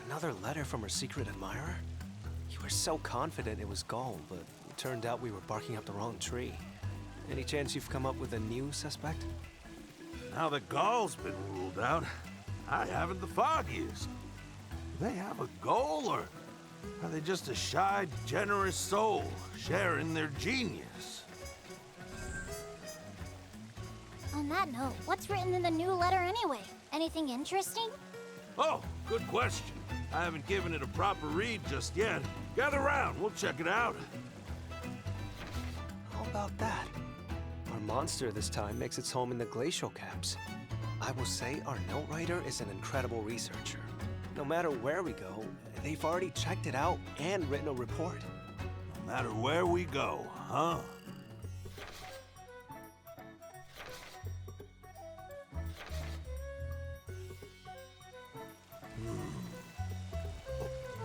Another letter from her secret admirer? You were so confident it was gold, but it turned out we were barking up the wrong tree. Any chance you've come up with a new suspect? Now that Gaul's been ruled out, I haven't the foggiest. Do they have a goal, or are they just a shy, generous soul sharing their genius? On that note, what's written in the new letter anyway? Anything interesting? Oh, good question. I haven't given it a proper read just yet. Gather round, we'll check it out. How about that? Our monster this time makes its home in the glacial caps. I will say our note writer is an incredible researcher. No matter where we go, they've already checked it out and written a report. No matter where we go, huh?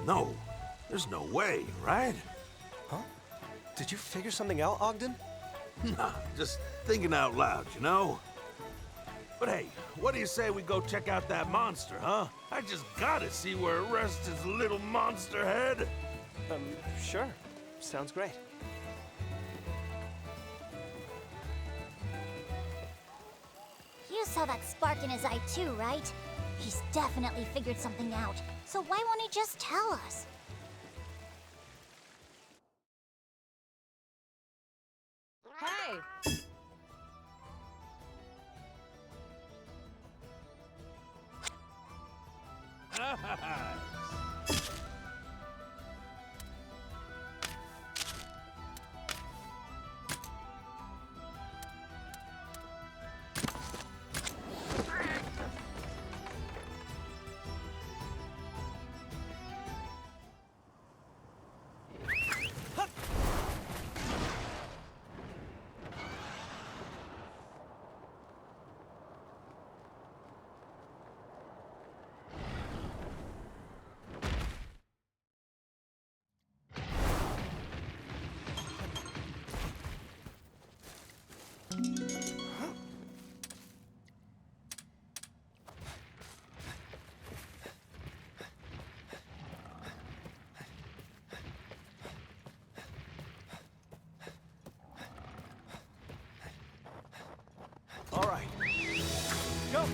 No, there's no way, right? Huh? Did you figure something out, Ogden? Nah, just thinking out loud, you know? But hey, what do you say we go check out that monster, huh? I just gotta see where it rests its little monster head. Sure. Sounds great. You saw that spark in his eye too, right? He's definitely figured something out. So why won't he just tell us? Hey! All right. Go!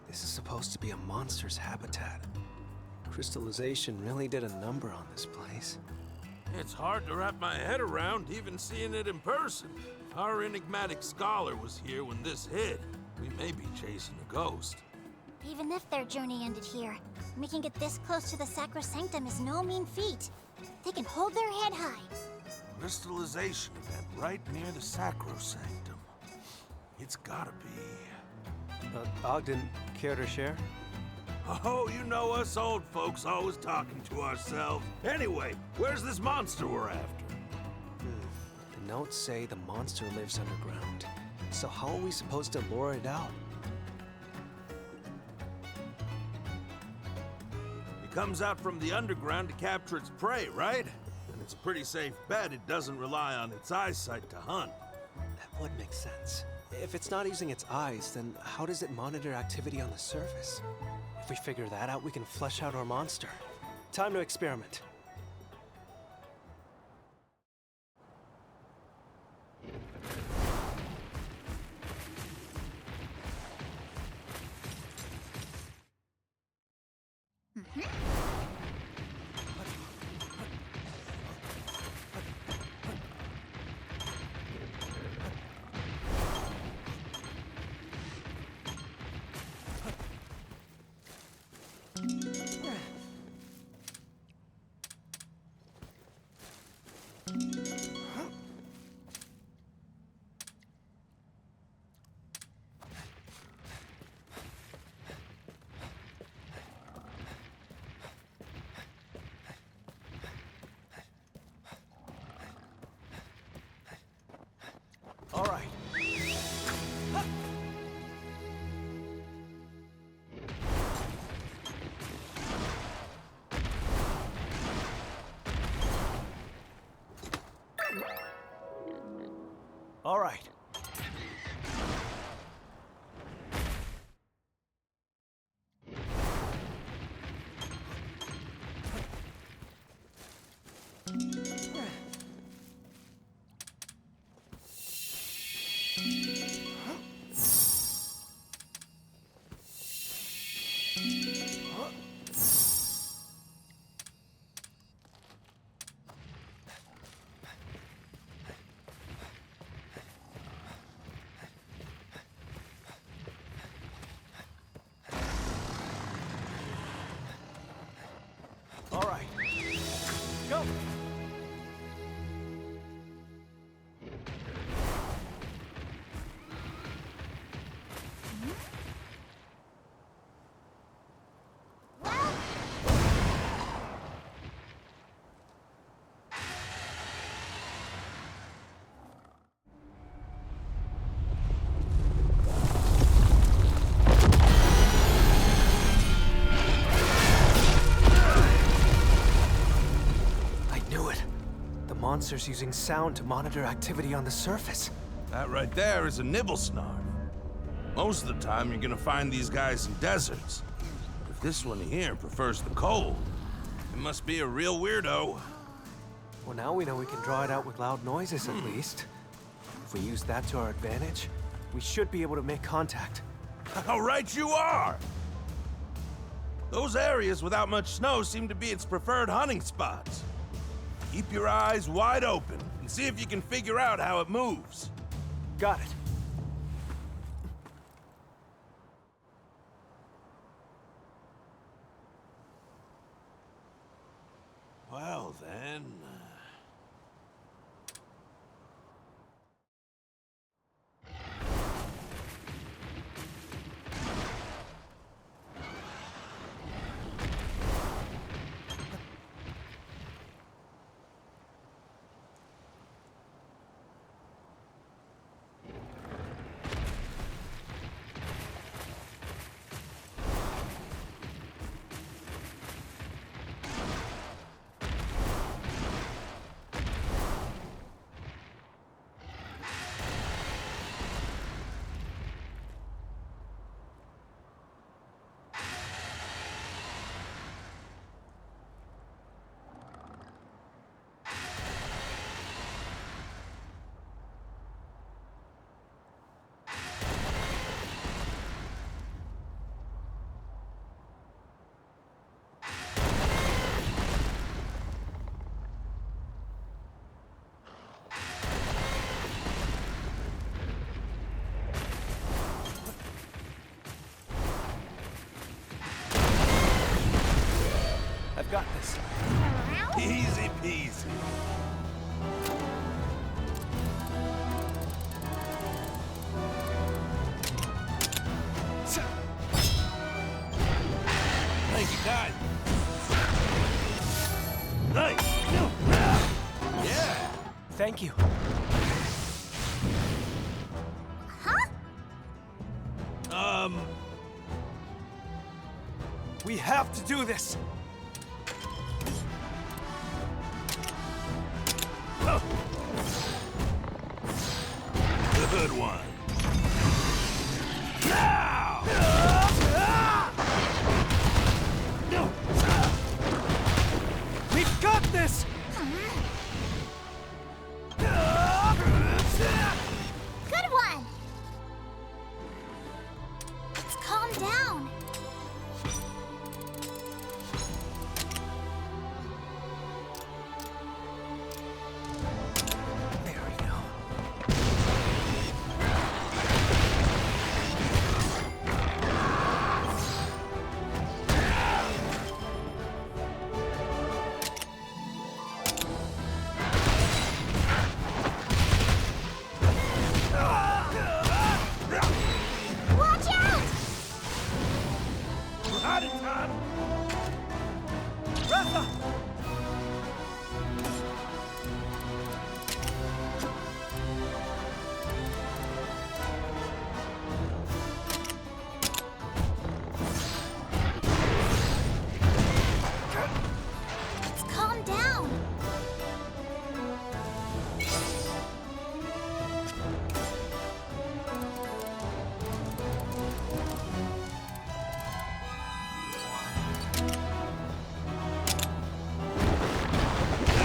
This is supposed to be a monster's habitat. Crystallization really did a number on this place. It's hard to wrap my head around even seeing it in person. If our enigmatic scholar was here when this hit, we may be chasing a ghost. Even if their journey ended here, making it this close to the Sacrosanctum is no mean feat. They can hold their head high. Crystallization event right near the Sacrosanctum. It's gotta be... Ogden, care to share? Oh, you know us old folks always talking to ourselves. Anyway, where's this monster we're after? The notes say the monster lives underground. So how are we supposed to lure it out? It comes out from the underground to capture its prey, right? And it's a pretty safe bet it doesn't rely on its eyesight to hunt. That would make sense. If it's not using its eyes, then how does it monitor activity on the surface? If we figure that out, we can flesh out our monster. Time to experiment. All right. All right. All right. Go! Monsters using sound to monitor activity on the surface. That right there is a nibblesnarf. Most of the time, you're gonna find these guys in deserts. If this one here prefers the cold, it must be a real weirdo. Well, now we know we can draw it out with loud noises, at least. If we use that to our advantage, we should be able to make contact. How right you are! Those areas without much snow seem to be its preferred hunting spots. Keep your eyes wide open and see if you can figure out how it moves. Got it. Well, then... I've got this. Easy peasy. Thank you, guys. Nice. Yeah. Thank you. We have to do this. good one. Now! We've got this! Good one! Let's calm down. There we go. Watch out! Not in time. Ratha! Let's calm down.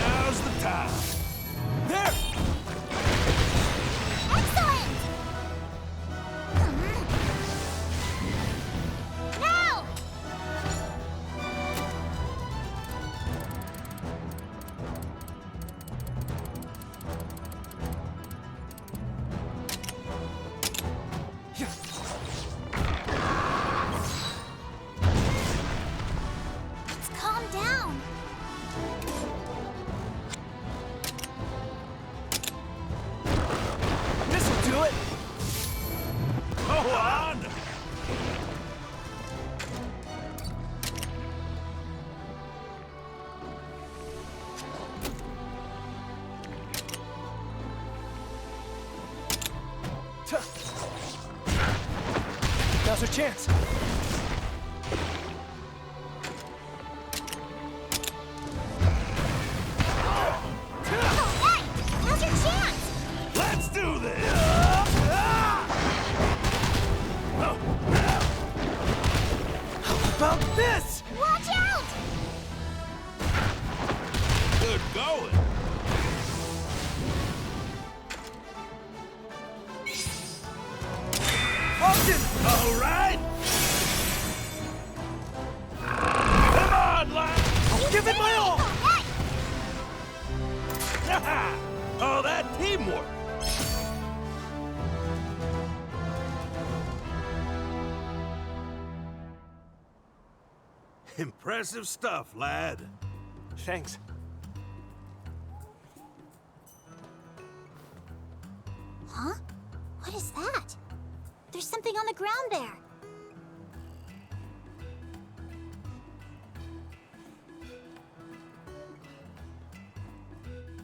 Now's the time. There! Excellent! Now! Let's calm down. This'll do it! Go on! Now's our chance. Hey! Now's your chance! Let's do this! How about this? Watch out! Good going. Ogden! All right. Come on, lad. I'll give it my all! Hey! Oh, that teamwork. Impressive stuff, lad. Thanks. Huh? What is that? There's something on the ground there.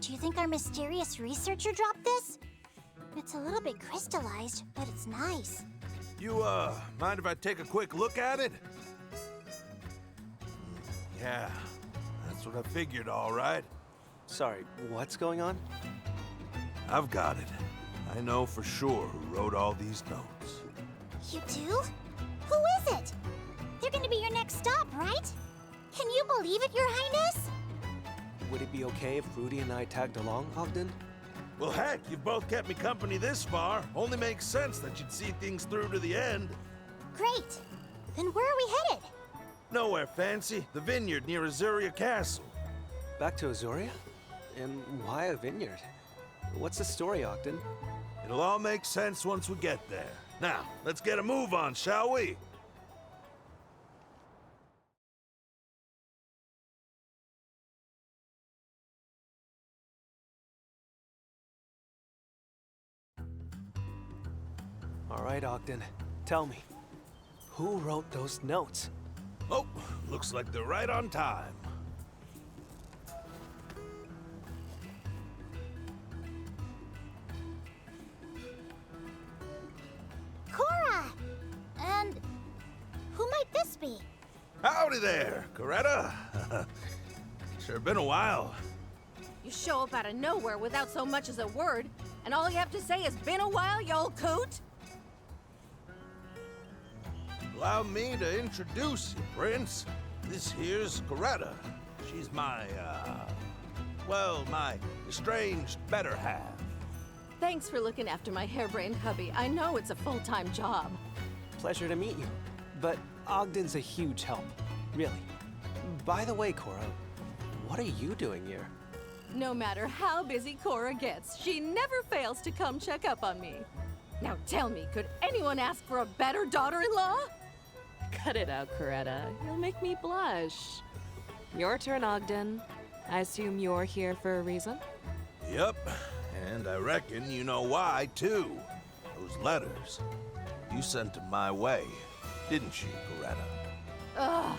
Do you think our mysterious researcher dropped this? It's a little bit crystallized, but it's nice. You, mind if I take a quick look at it? Yeah, that's what I figured, all right. Sorry, what's going on? I've got it. I know for sure who wrote all these notes. You do? Who is it? They're gonna be your next stop, right? Can you believe it, Your Highness? Would it be okay if Rudy and I tagged along, Ogden? Well, heck, you've both kept me company this far. Only makes sense that you'd see things through to the end. Great. Then where are we headed? Nowhere fancy. The vineyard near Azuria Castle. Back to Azuria? And why a vineyard? What's the story, Ogden? It'll all make sense once we get there. Now, let's get a move on, shall we? All right, Ogden. Tell me, who wrote those notes? Oh, looks like they're right on time. Cora! And who might this be? Howdy there, Coretta. Sure been a while. You show up out of nowhere without so much as a word. and all you have to say is, "Been a while, you old coot"? Allow me to introduce you, Prince. This here's Coretta. She's my estranged better half. Thanks for looking after my harebrained hubby. I know it's a full-time job. Pleasure to meet you. But Ogden's a huge help, really. By the way, Cora, what are you doing here? No matter how busy Cora gets, she never fails to come check up on me. Now tell me, could anyone ask for a better daughter-in-law? Cut it out, Coretta. You'll make me blush. Your turn, Ogden. I assume you're here for a reason? Yep, and I reckon you know why, too. Those letters. You sent them my way, didn't you, Coretta? Ugh,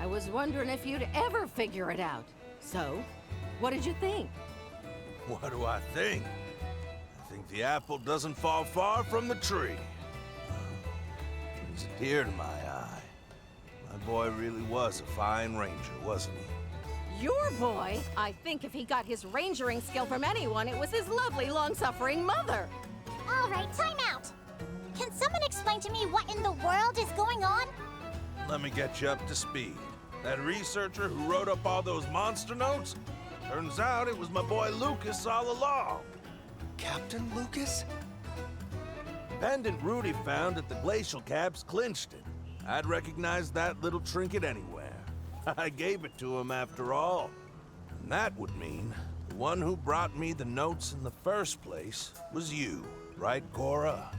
I was wondering if you'd ever figure it out. So, what did you think? What do I think? I think the apple doesn't fall far from the tree. There's a tear in my eye. My boy really was a fine ranger, wasn't he? Your boy? I think if he got his rangering skill from anyone, it was his lovely, long-suffering mother. All right, time out. Can someone explain to me what in the world is going on? Let me get you up to speed. That researcher who wrote up all those monster notes? Turns out it was my boy Lucas all along. Captain Lucas? Pendant Rudy found at the glacial caps clinched it. I'd recognize that little trinket anywhere. I gave it to him after all. And that would mean the one who brought me the notes in the first place was you, right, Cora?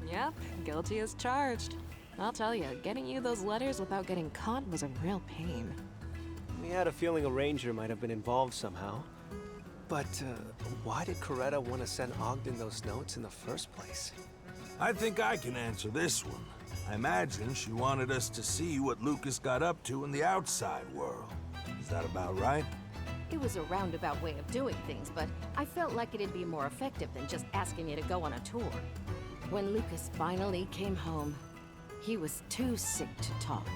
Yep, guilty as charged. I'll tell you, getting you those letters without getting caught was a real pain. We had a feeling a ranger might have been involved somehow. But why did Coretta want to send Ogden those notes in the first place? I think I can answer this one. I imagine she wanted us to see what Lucas got up to in the outside world. Is that about right? It was a roundabout way of doing things, but I felt like it'd be more effective than just asking you to go on a tour. When Lucas finally came home, he was too sick to talk.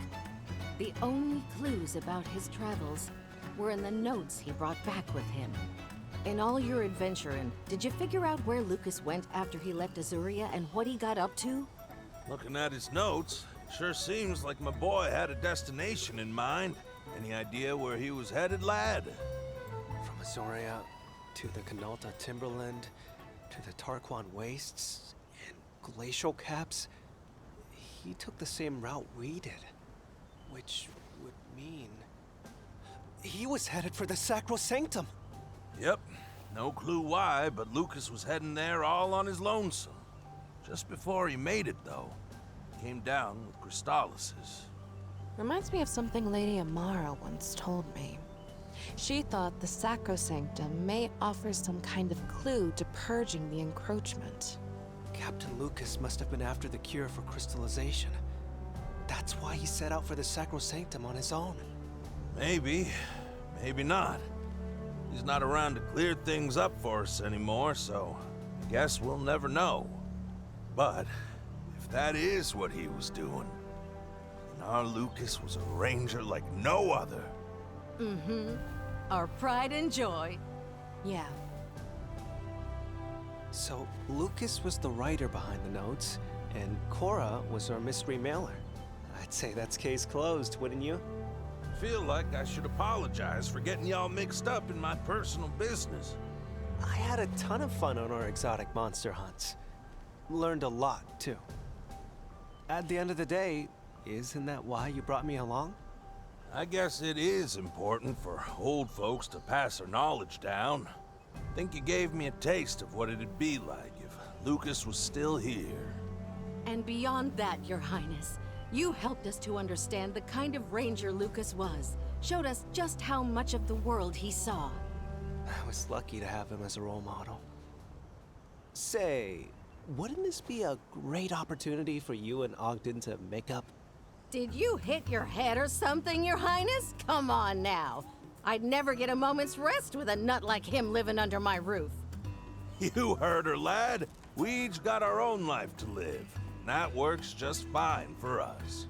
The only clues about his travels were in the notes he brought back with him. In all your adventuring, did you figure out where Lucas went after he left Azuria and what he got up to? Looking at his notes, sure seems like my boy had a destination in mind. Any idea where he was headed, lad? From Azuria to the Canalta Timberland to the Tarquan Wastes and glacial caps, he took the same route we did, which would mean he was headed for the Sacrosanctum. Yep, no clue why, but Lucas was heading there all on his lonesome. Just before he made it, though, he came down with crystallises. Reminds me of something Lady Amara once told me. She thought the Sacrosanctum may offer some kind of clue to purging the encroachment. Captain Lucas must have been after the cure for crystallization. That's why he set out for the Sacrosanctum on his own. Maybe, maybe not. He's not around to clear things up for us anymore, so I guess we'll never know. But if that is what he was doing, then our Lucas was a ranger like no other. Mm-hmm. Our pride and joy. Yeah. So Lucas was the writer behind the notes, and Cora was our mystery mailer. I'd say that's case closed, wouldn't you? Feel like I should apologize for getting y'all mixed up in my personal business. I had a ton of fun on our exotic monster hunts. Learned a lot, too. At the end of the day, isn't that why you brought me along? I guess it is important for old folks to pass their knowledge down. Think you gave me a taste of what it'd be like if Lucas was still here. And beyond that, Your Highness, you helped us to understand the kind of ranger Lucas was. Showed us just how much of the world he saw. I was lucky to have him as a role model. Say, wouldn't this be a great opportunity for you and Ogden to make up? Did you hit your head or something, Your Highness? Come on now. I'd never get a moment's rest with a nut like him living under my roof. You heard her, lad. We each got our own life to live. And that works just fine for us.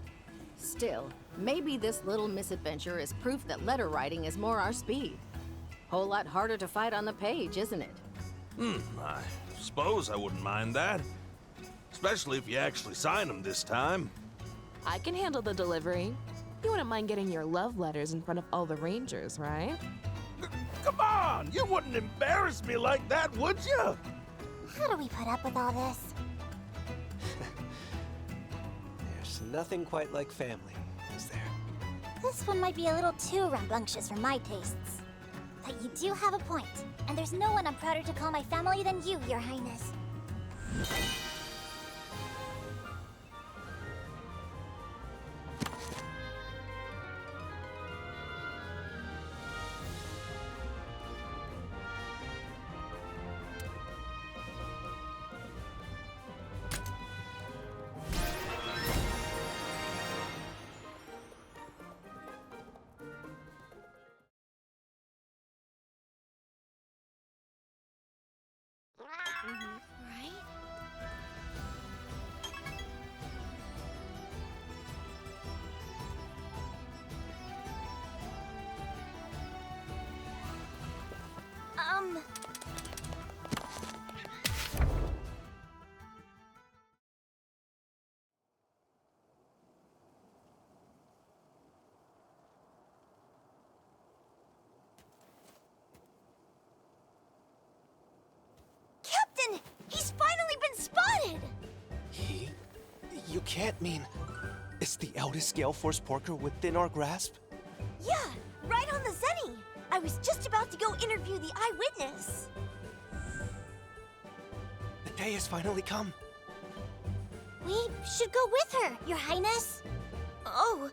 Still, maybe this little misadventure is proof that letter writing is more our speed. Whole lot harder to fight on the page, isn't it? I Suppose I wouldn't mind that. Especially if you actually sign them this time. I can handle the delivery. You wouldn't mind getting your love letters in front of all the Rangers, right? Come on! You wouldn't embarrass me like that, would you? How do we put up with all this? There's nothing quite like family, is there? This one might be a little too rambunctious for my tastes. But you do have a point, and there's no one I'm prouder to call my family than you, Your Highness. Right? Captain! He's finally been spotted! He? You can't mean... Is the eldest Gale Force Porker within our grasp? Yeah, right on the Zenny. I was just about to go interview the eyewitness. The day has finally come. We should go with her, Your Highness. Oh,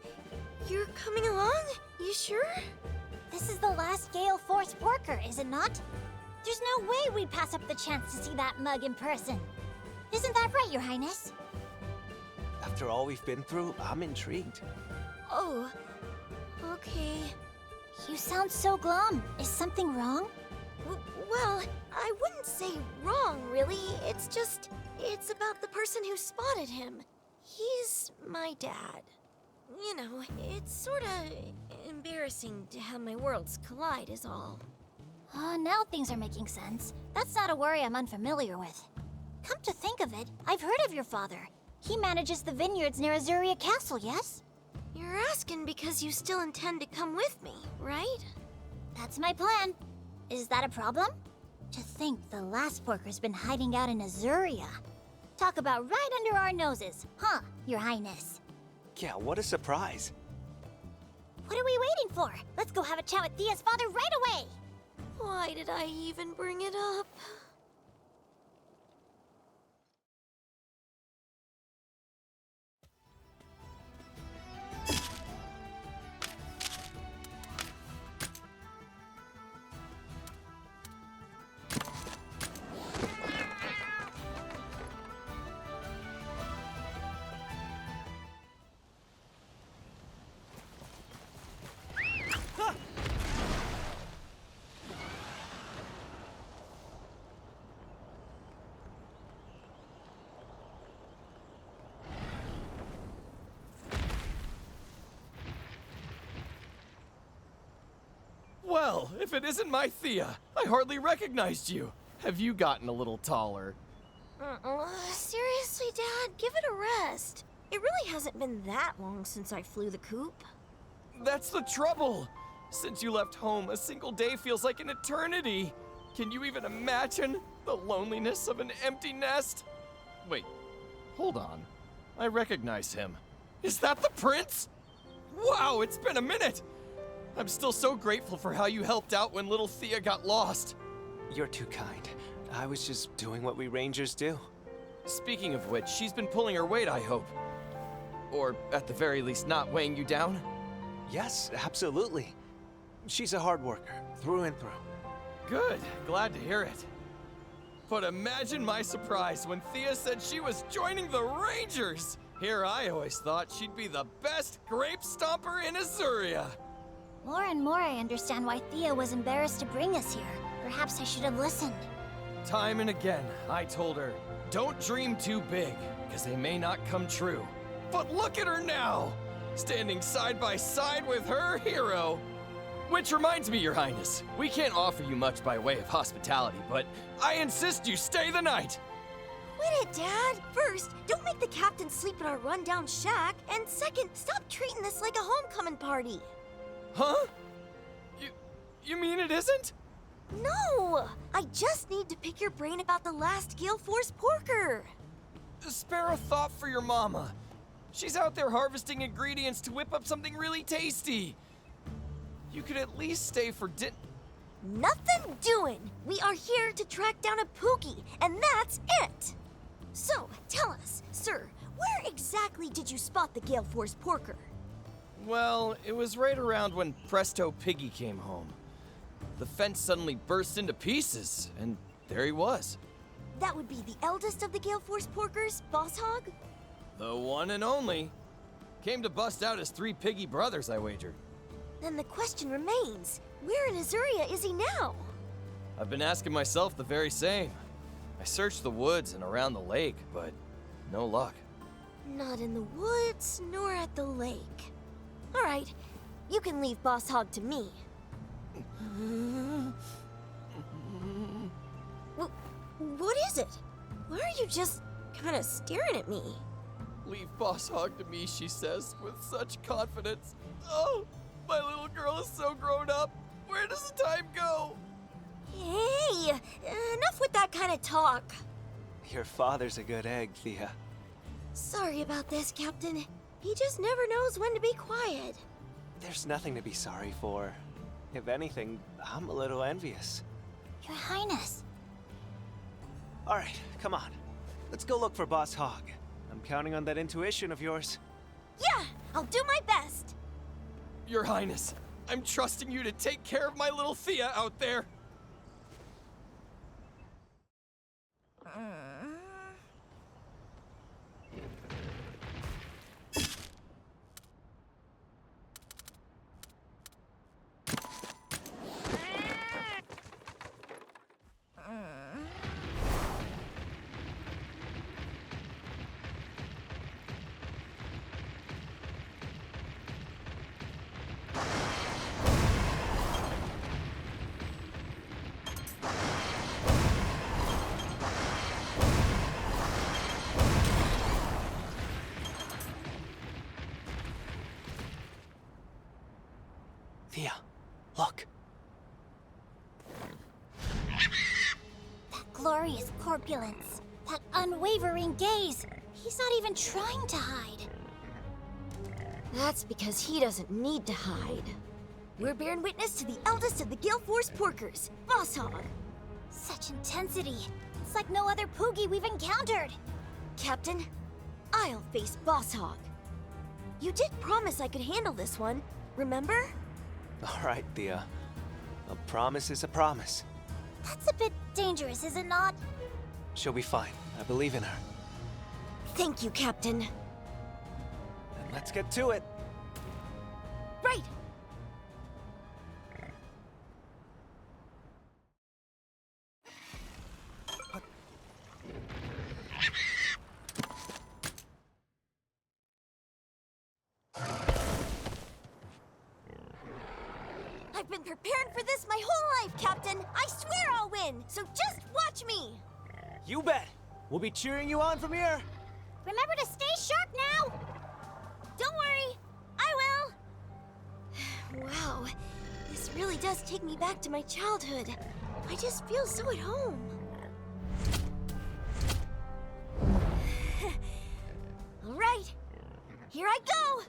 you're coming along? You sure? This is the last Gale Force Porker, is it not? There's no way we'd pass up the chance to see that mug in person. Isn't that right, Your Highness? After all we've been through, I'm intrigued. Oh, okay. You sound so glum. Is something wrong? Well, I wouldn't say wrong, really. It's about the person who spotted him. He's my dad. You know, it's sorta embarrassing to have my worlds collide is all. Now things are making sense. That's not a worry I'm unfamiliar with. Come to think of it, I've heard of your father. He manages the vineyards near Azuria Castle, yes? You're asking because you still intend to come with me, right? That's my plan. Is that a problem? To think the last porker's been hiding out in Azuria. Talk about right under our noses, huh, Your Highness? Yeah, what a surprise. What are we waiting for? Let's go have a chat with Thea's father right away! Why did I even bring it up? Well, if it isn't my Thea, I hardly recognized you. Have you gotten a little taller? Seriously, Dad, give it a rest. It really hasn't been that long since I flew the coop. That's the trouble. Since you left home, a single day feels like an eternity. Can you even imagine the loneliness of an empty nest? Wait, hold on. I recognize him. Is that the prince? Wow, it's been a minute. I'm still so grateful for how you helped out when little Thea got lost. You're too kind. I was just doing what we Rangers do. Speaking of which, she's been pulling her weight, I hope. Or at the very least, not weighing you down. Yes, absolutely. She's a hard worker, through and through. Good, glad to hear it. But imagine my surprise when Thea said she was joining the Rangers! Here I always thought she'd be the best grape stomper in Azuria. More and more I understand why Thea was embarrassed to bring us here. Perhaps I should have listened. Time and again, I told her, don't dream too big, because they may not come true. But look at her now! Standing side by side with her hero! Which reminds me, Your Highness, we can't offer you much by way of hospitality, but I insist you stay the night! Quit it, Dad! First, don't make the captain sleep in our rundown shack, and second, stop treating this like a homecoming party. Huh? You mean it isn't? No! I just need to pick your brain about the last Gale Force porker. Spare a thought for your mama. She's out there harvesting ingredients to whip up something really tasty. You could at least stay for Nothing doing! We are here to track down a Pookie, and that's it! So, tell us, sir, where exactly did you spot the Gale Force porker? Well, it was right around when Presto Piggy came home. The fence suddenly burst into pieces, and there he was. That would be the eldest of the Gale Force porkers, Boss Hog? The one and only. Came to bust out his 3 piggy brothers, I wager. Then the question remains, where in Azuria is he now? I've been asking myself the very same. I searched the woods and around the lake, but no luck. Not in the woods, nor at the lake. All right, you can leave Boss Hog to me. What is it? Why are you just kind of staring at me? Leave Boss Hog to me, she says, with such confidence. Oh, my little girl is so grown up. Where does the time go? Hey, enough with that kind of talk. Your father's a good egg, Thea. Sorry about this, Captain. He just never knows when to be quiet. There's nothing to be sorry for. If anything, I'm a little envious. Your Highness. All right, come on. Let's go look for Boss Hog. I'm counting on that intuition of yours. Yeah, I'll do my best. Your Highness, I'm trusting you to take care of my little Thea out there. Thea, look. That glorious corpulence, that unwavering gaze. He's not even trying to hide. That's because he doesn't need to hide. We're bearing witness to the eldest of the Gale Force porkers, Boss Hog. Such intensity. It's like no other Poogie we've encountered. Captain, I'll face Boss Hog. You did promise I could handle this one, remember? All right, Thea. A promise is a promise. That's a bit dangerous, is it not? She'll be fine. I believe in her. Thank you, Captain. Then let's get to it. Right! I've been preparing for this my whole life, Captain. I swear I'll win, so just watch me. You bet. We'll be cheering you on from here. Remember to stay sharp now. Don't worry, I will. Wow, this really does take me back to my childhood. I just feel so at home. All right, here I go.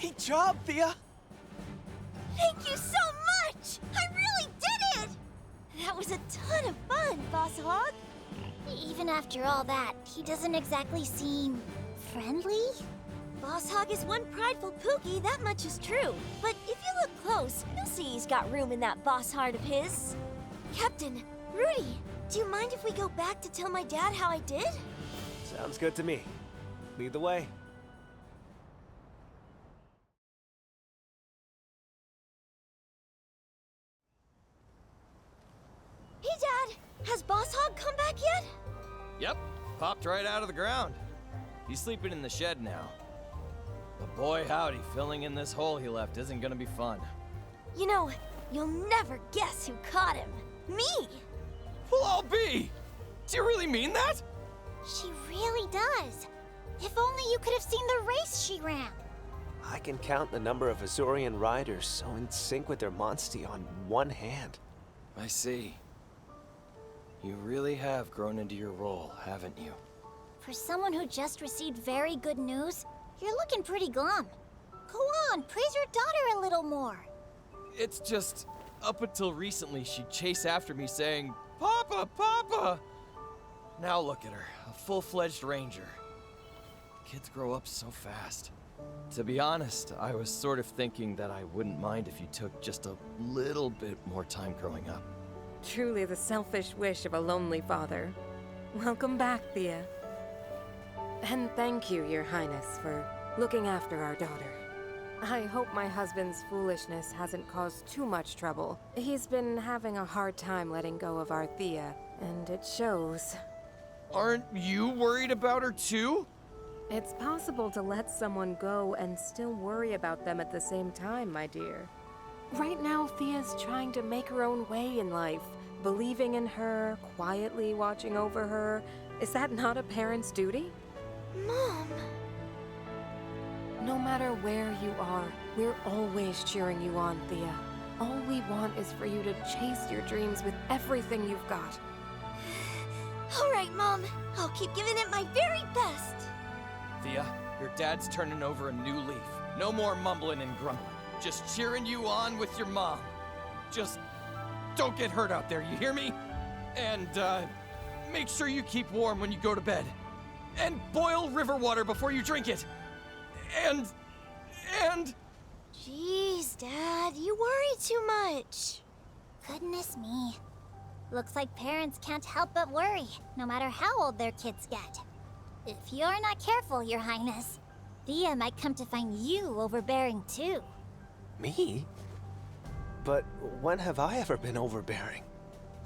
Great job, Thea! Thank you so much! I really did it! That was a ton of fun, Boss Hog. Even after all that, he doesn't exactly seem friendly. Boss Hog is one prideful Pookie, that much is true. But if you look close, you'll see he's got room in that boss heart of his. Captain, Rudy, do you mind if we go back to tell my dad how I did? Sounds good to me. Lead the way. Hey, Dad! Has Boss Hog come back yet? Yep, popped right out of the ground. He's sleeping in the shed now. But boy howdy, filling in this hole he left isn't gonna be fun. You know, you'll never guess who caught him. Me! Well, I'll be! Do you really mean that? She really does. If only you could have seen the race she ran. I can count the number of Azurian riders so in sync with their Monstie on one hand. I see. You really have grown into your role, haven't you? For someone who just received very good news, you're looking pretty glum. Go on, praise your daughter a little more. It's just, up until recently, she'd chase after me saying, "Papa, Papa!" Now look at her, a full-fledged ranger. Kids grow up so fast. To be honest, I was sort of thinking that I wouldn't mind if you took just a little bit more time growing up. Truly the selfish wish of a lonely father. Welcome back, Thea. And thank you, Your Highness, for looking after our daughter. I hope my husband's foolishness hasn't caused too much trouble. He's been having a hard time letting go of our Thea, and it shows. Aren't you worried about her too? It's possible to let someone go and still worry about them at the same time, my dear. Right now, Thea's trying to make her own way in life, believing in her, quietly watching over her. Is that not a parent's duty? Mom. No matter where you are, we're always cheering you on, Thea. All we want is for you to chase your dreams with everything you've got. All right, Mom. I'll keep giving it my very best. Thea, your dad's turning over a new leaf. No more mumbling and grumbling. Just cheering you on with your mom. Just don't get hurt out there, you hear me? And, make sure you keep warm when you go to bed. And boil river water before you drink it. And... Jeez, Dad, you worry too much. Goodness me. Looks like parents can't help but worry, no matter how old their kids get. If you're not careful, Your Highness, Thea might come to find you overbearing too. Me? But when have I ever been overbearing?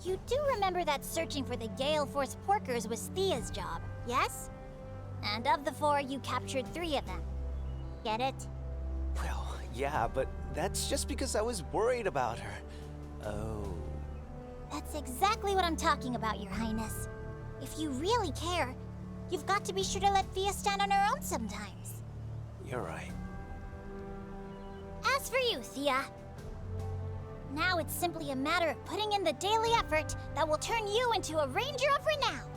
You do remember that searching for the Gale Force porkers was Thea's job, yes? And of the 4, you captured 3 of them. Get it? Well, yeah, but that's just because I was worried about her. Oh. That's exactly what I'm talking about, Your Highness. If you really care, you've got to be sure to let Thea stand on her own sometimes. You're right. As for you, Thea, now it's simply a matter of putting in the daily effort that will turn you into a ranger of renown.